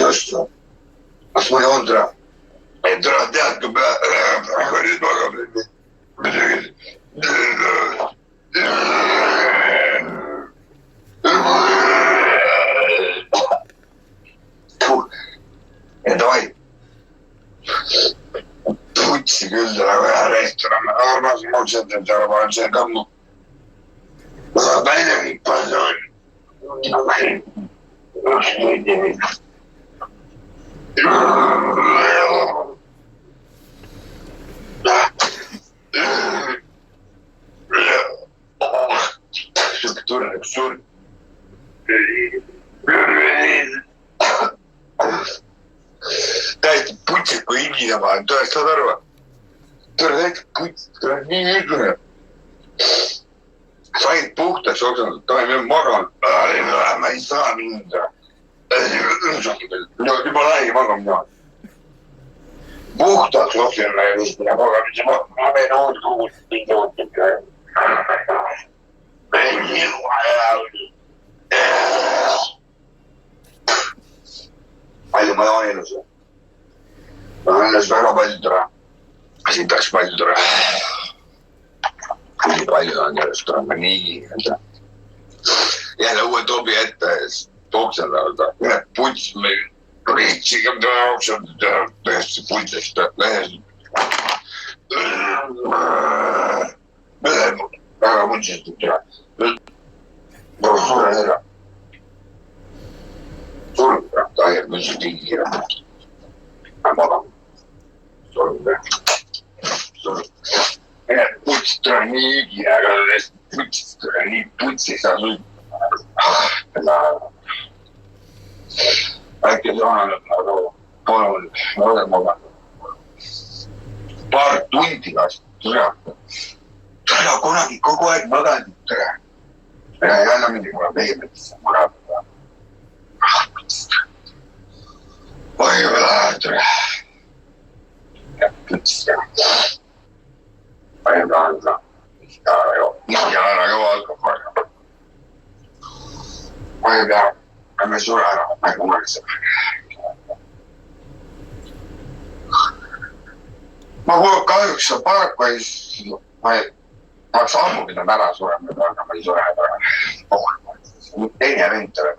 just, kas ma ei olnud ära? Tule tead, kui praegu nüüd magab midagi. Ja davai. Putsi küll nagu hea restoran, armas maksad, et ära panen see kammu. Aga päinevik palju on. Siuke tunne üks surm. Täiesti putsiku hingida vahel, tõest saad arva? Täiesti putsiku nii hingine. Sain puhtaks oksanud, tohin veel magan. Ma ei saa minna. Juba lähegi magamine. Puhtaks oksanud just mina magamise. Ma võin oot kuulda mingi ootab. Palju ma joon elus. Ma olen ennast väga palju tore. Siin tahaks palju tore. Nii palju on järjest tore. Ma nii. Jälle uue tobi ette. Tooksen lauda. Ühe puts meil. Riitsiga tõoksad. Tõesti putsest. Väga putsest. Suren ära. Surm, ta ajab mõnsi tigi kiire. Ma magam. Surm. Puts tuleb nii kiire, aga puts tuleb nii putsi saa sul. Äkki see on nagu pool magam. Paar tundi last. Tule kunagi kogu aeg maganud. Ei anna midagi mulle meie mõttesse magab. Oi, kui läheb tule. Putsi. Ma ei tahan seda. Nii ära juba alkohol. Ma ei pea. Me sure ära. Ma ei kunagi seda. Ma kahjuks paraku ei... Ma oleks ammu pidanud ära surema, aga ma ei sure ära. Teine vend tuleb.